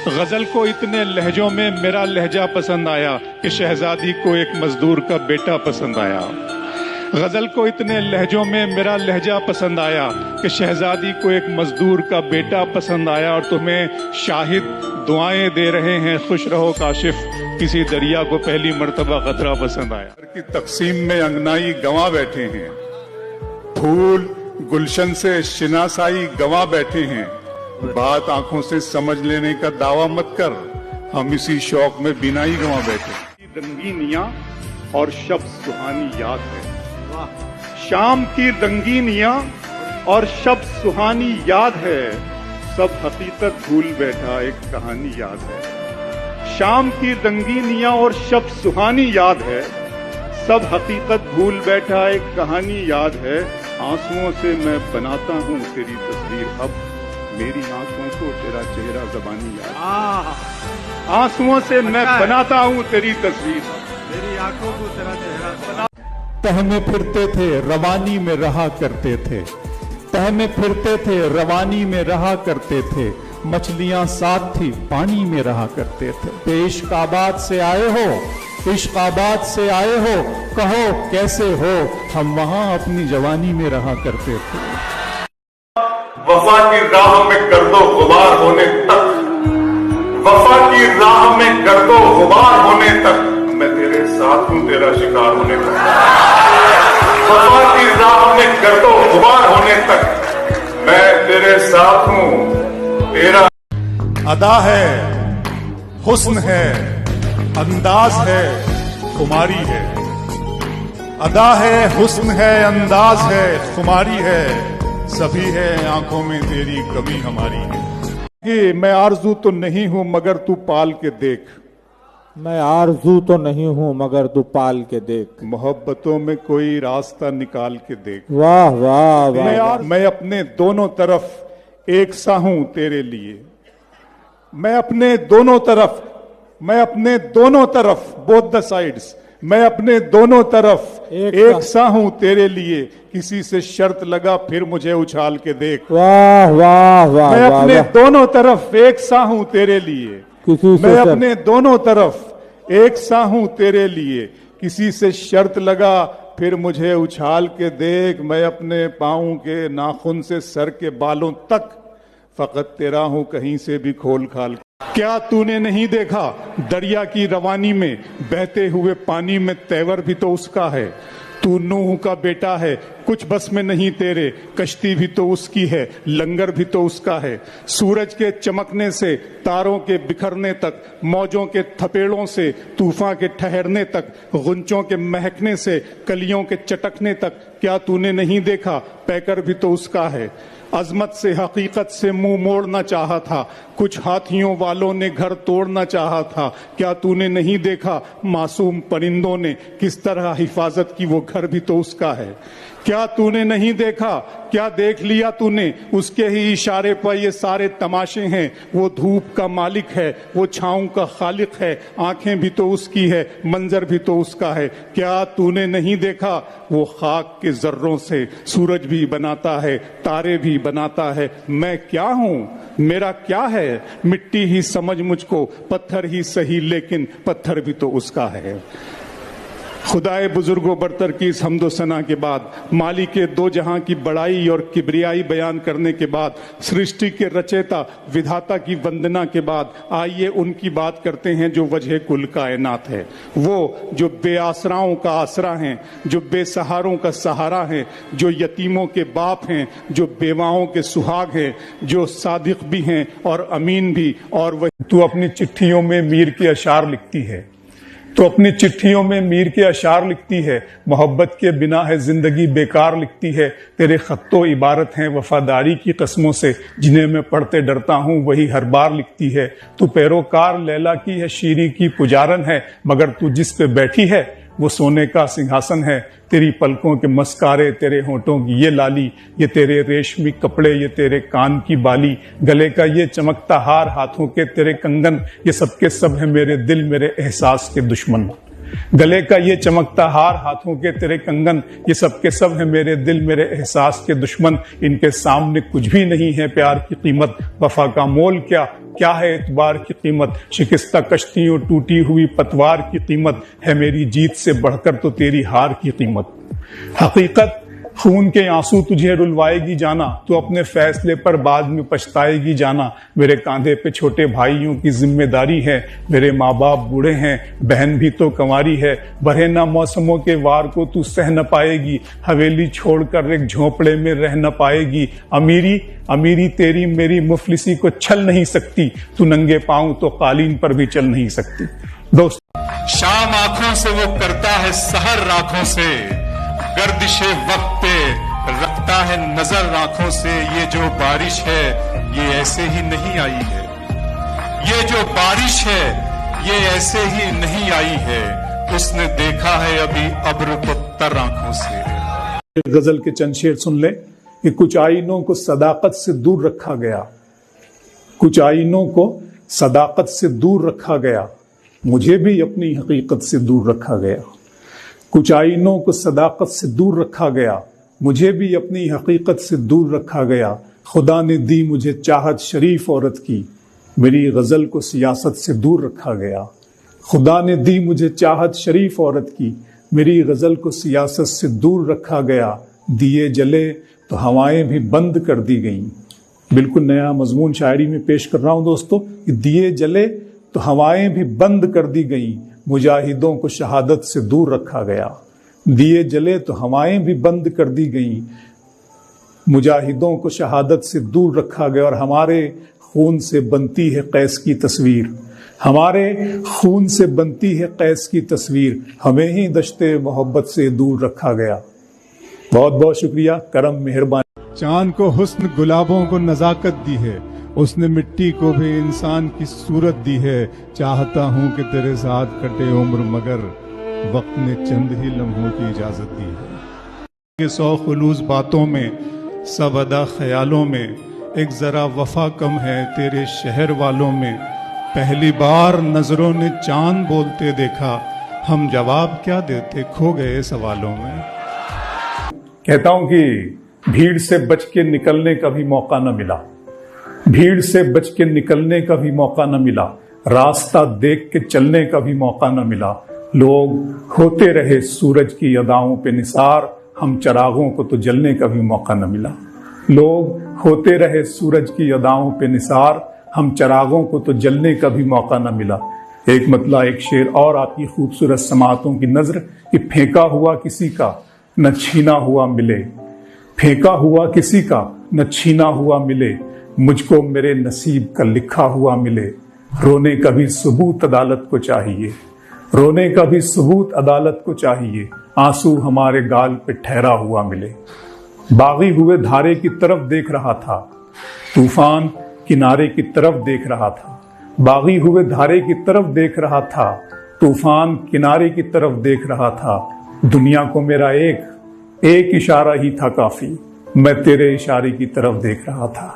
غزل کو اتنے لہجوں میں میرا لہجہ پسند آیا کہ شہزادی کو ایک مزدور کا بیٹا پسند آیا. غزل کو اتنے لہجوں میں میرا لہجہ پسند آیا کہ شہزادی کو ایک مزدور کا بیٹا پسند آیا. اور تمہیں شاہد دعائیں دے رہے ہیں خوش رہو کاشف، کسی دریا کو پہلی مرتبہ قطرہ پسند آیا. کی تقسیم میں انگنائی گواں بیٹھے ہیں، پھول گلشن سے شناسائی گواں بیٹھے ہیں. بات آنکھوں سے سمجھ لینے کا دعویٰ مت کر، ہم اسی شوق میں بینائی گواں بیٹھے. رنگینیاں اور شب سہانی یاد ہے، شام کی رنگینیاں اور شب سہانی یاد ہے. سب حقیقت بھول بیٹھا ایک کہانی یاد ہے. شام کی رنگینیاں اور شب سہانی یاد ہے، سب حقیقت بھول بیٹھا ایک کہانی یاد ہے. آنسوؤں سے میں بناتا ہوں تیری تصویر، اب میری آنکھوں کو تیرا چہرہ زبانی یاد ہے. آنسوؤں سے میں بناتا ہوں تیری تصویر، میری آنکھوں کو تیرا چہرہ. تہ میں پھرتے تھے روانی میں رہا کرتے تھے، تہ میں پھرتے تھے روانی میں رہا کرتے تھے. مچھلیاں ساتھ تھی پانی میں رہا کرتے تھے. بے عشق آباد سے آئے ہو، عشق آباد سے آئے ہو، کہو کیسے ہو، ہم وہاں اپنی جوانی میں رہا کرتے تھے. وفا کی راہ میں گرد و غبار ہونے تک، وفا کی راہ میں گرد و غبار ہونے تک میں تیرے ساتھ ہوں تیرا شکار ہونے تک. وفا کی راہ میں گرد و غبار ہونے تک میں تیرے ساتھ ہوں تیرا. ادا ہے، حسن ہے، انداز ہے، خماری ہے. ادا ہے، حسن ہے، انداز ہے، خماری ہے. سبھی ہے آنکھوں میں تیری کمی ہماری ہے. کہ میں آرزو تو نہیں ہوں مگر تو پال کے دیکھ، میں آرزو تو نہیں ہوں مگر تو پال کے دیکھ. محبتوں میں کوئی راستہ نکال کے دیکھ. واہ واہ واہ. میں اپنے دونوں طرف ایک سا ہوں تیرے لیے. میں اپنے دونوں طرف both the sides، میں اپنے دونوں طرف ایک سا ہوں تیرے لیے. کسی سے شرط لگا پھر مجھے اچھال کے دیکھ. واہ واہ واہ. میں اپنے دونوں طرف ایک سا ہوں تیرے لیے. میں اپنے دونوں طرف ایک سا ہوں تیرے لیے. کسی سے شرط لگا پھر مجھے اچھال کے دیکھ. میں اپنے پاؤں کے ناخن سے سر کے بالوں تک فقط تیرا ہوں کہیں سے بھی کھول کھال. کیا تو نے نہیں دیکھا دریا کی روانی میں بہتے ہوئے پانی میں تیور بھی تو اس کا ہے. تو نوح کا بیٹا ہے، کچھ بس میں نہیں تیرے. کشتی بھی تو اس کی ہے، لنگر بھی تو اس کا ہے. سورج کے چمکنے سے تاروں کے بکھرنے تک، موجوں کے تھپیڑوں سے طوفان کے ٹھہرنے تک، غنچوں کے مہکنے سے کلیوں کے چٹکنے تک، کیا تو نے نہیں دیکھا پیکر بھی تو اس کا ہے. عظمت سے حقیقت سے منہ موڑنا چاہا تھا، کچھ ہاتھیوں والوں نے گھر توڑنا چاہا تھا. کیا تو نے نہیں دیکھا معصوم پرندوں نے کس طرح حفاظت کی، وہ گھر بھی تو اس کا ہے. کیا تو نے نہیں دیکھا، کیا دیکھ لیا تو نے، اس کے ہی اشارے پر یہ سارے تماشے ہیں. وہ دھوپ کا مالک ہے، وہ چھاؤں کا خالق ہے. آنکھیں بھی تو اس کی ہے، منظر بھی تو اس کا ہے. کیا تو نے نہیں دیکھا وہ خاک کے ذروں سے سورج بھی بناتا ہے، تارے بھی بناتا ہے. میں کیا ہوں، میرا کیا ہے، مٹی ہی سمجھ مجھ کو، پتھر ہی سہی لیکن پتھر بھی تو اس کا ہے. خدائے بزرگ و برتر کی اس حمد و ثنا کے بعد، مالک کے دو جہاں کی بڑائی اور کبریائی بیان کرنے کے بعد، سرشٹی کے رچیتا ودھاتا کی وندنا کے بعد، آئیے ان کی بات کرتے ہیں جو وجہ کل کائنات ہے. وہ جو بے آسراؤں کا آسرا ہیں، جو بے سہاروں کا سہارا ہیں، جو یتیموں کے باپ ہیں، جو بیواؤں کے سہاگ ہیں، جو صادق بھی ہیں اور امین بھی. اور وہ تو اپنی چٹھیوں میں میر کے اشعار لکھتی ہے، تو اپنی چٹھیوں میں میر کے اشعار لکھتی ہے. محبت کے بنا ہے زندگی بیکار لکھتی ہے. تیرے خط و عبارت ہیں وفاداری کی قسموں سے، جنہیں میں پڑھتے ڈرتا ہوں وہی ہر بار لکھتی ہے. تو پیروکار لیلا کی ہے، شیری کی پجارن ہے، مگر تو جس پہ بیٹھی ہے وہ سونے کا سنگھاسن ہے. تیری پلکوں کے مسکارے، تیرے ہونٹوں کی یہ لالی، یہ تیرے ریشمی کپڑے، یہ تیرے کان کی بالی، گلے کا یہ چمکتا ہار، ہاتھوں کے تیرے کنگن، یہ سب کے سب ہیں میرے دل میرے احساس کے دشمن. گلے کا یہ چمکتا ہار، ہاتھوں کے تیرے کنگن، یہ سب کے سب ہیں میرے دل میرے احساس کے دشمن. ان کے سامنے کچھ بھی نہیں ہے پیار کی قیمت، وفا کا مول کیا کیا ہے اعتبار کی قیمت، شکستہ کشتیوں ٹوٹی ہوئی پتوار کی قیمت ہے میری جیت سے بڑھ کر تو تیری ہار کی قیمت۔ حقیقت خون کے آنسو تجھے رلوائے گی جانا، تو اپنے فیصلے پر بعد میں پچھتائے گی جانا۔ میرے کاندھے پہ چھوٹے بھائیوں کی ذمہ داری ہے، میرے ماں باپ بوڑھے ہیں، بہن بھی تو کنواری ہے۔ بڑھے نہ موسموں کے وار کو تو سہ نہ پائے گی، حویلی چھوڑ کر ایک جھونپڑے میں رہ نہ پائے گی۔ امیری تیری میری مفلسی کو چھل نہیں سکتی، تو ننگے پاؤں تو قالین پر بھی چل نہیں سکتی۔ دوست شام آنکھوں سے وہ کرتا ہے سحر راکھوں سے، گردش وقت پہ رکھتا ہے نظر آنکھوں سے۔ یہ جو بارش ہے یہ ایسے ہی نہیں آئی ہے، یہ جو بارش ہے یہ ایسے ہی نہیں آئی ہے، اس نے دیکھا ہے ابھی ابر کو تر آنکھوں سے۔ غزل کے چند شعر سن لے کہ کچھ آئینوں کو صداقت سے دور رکھا گیا، کچھ آئینوں کو صداقت سے دور رکھا گیا، مجھے بھی اپنی حقیقت سے دور رکھا گیا۔ کچھ آئینوں کو صداقت سے دور رکھا گیا، مجھے بھی اپنی حقیقت سے دور رکھا گیا۔ خدا نے دی مجھے چاہت شریف عورت کی، میری غزل کو سیاست سے دور رکھا گیا۔ خدا نے دی مجھے چاہت شریف عورت کی، میری غزل کو سیاست سے دور رکھا گیا۔ دیے جلے تو ہوائیں بھی بند کر دی گئیں۔ بالکل نیا مضمون شاعری میں پیش کر رہا ہوں دوستو کہ دیے جلے تو ہوائیں بھی بند کر دی گئیں، مجاہدوں کو شہادت سے دور رکھا گیا۔ دیے جلے تو ہوائیں بھی بند کر دی گئیں، مجاہدوں کو شہادت سے دور رکھا گیا۔ اور ہمارے خون سے بنتی ہے قیس کی تصویر، ہمارے خون سے بنتی ہے قیس کی تصویر، ہمیں ہی دشتے محبت سے دور رکھا گیا۔ بہت بہت شکریہ، کرم مہربانی۔ چاند کو حسن، گلابوں کو نزاکت دی ہے، اس نے مٹی کو بھی انسان کی صورت دی ہے۔ چاہتا ہوں کہ تیرے ساتھ کٹے عمر، مگر وقت نے چند ہی لمحوں کی اجازت دی ہے۔ یہ 100 خلوص باتوں میں، سب ادا خیالوں میں، ایک ذرا وفا کم ہے تیرے شہر والوں میں۔ پہلی بار نظروں نے چاند بولتے دیکھا، ہم جواب کیا دیتے، کھو گئے سوالوں میں۔ کہتا ہوں کہ بھیڑ سے بچ کے نکلنے کا بھی موقع نہ ملا، بھیڑ سے بچ کے نکلنے کا بھی موقع نہ ملا، راستہ دیکھ کے چلنے کا بھی موقع نہ ملا۔ لوگ ہوتے رہے سورج کی اداؤں پہ نثار، ہم چراغوں کو تو جلنے کا بھی موقع نہ ملا۔ لوگ ہوتے رہے سورج کی اداؤں پہ نثار، ہم چراغوں کو تو جلنے کا بھی موقع نہ ملا۔ ایک مطلع ایک شعر اور آپ کی خوبصورت سماعتوں کی نظر کہ پھینکا ہوا کسی کا نہ چھینا ہوا ملے، پھینکا ہوا کسی کا نہ چھینا ہوا ملے، مجھ کو میرے نصیب کا لکھا ہوا ملے۔ رونے کا بھی ثبوت عدالت کو چاہیے، رونے کا بھی ثبوت عدالت کو چاہیے، آنسو ہمارے گال پہ ٹھہرا ہوا ملے۔ باغی ہوئے دھارے کی طرف دیکھ رہا تھا، طوفان کنارے کی طرف دیکھ رہا تھا، باغی ہوئے دھارے کی طرف دیکھ رہا تھا، طوفان کنارے کی طرف دیکھ رہا تھا۔ دنیا کو میرا ایک اشارہ ہی تھا کافی، میں تیرے اشارے کی طرف دیکھ رہا تھا۔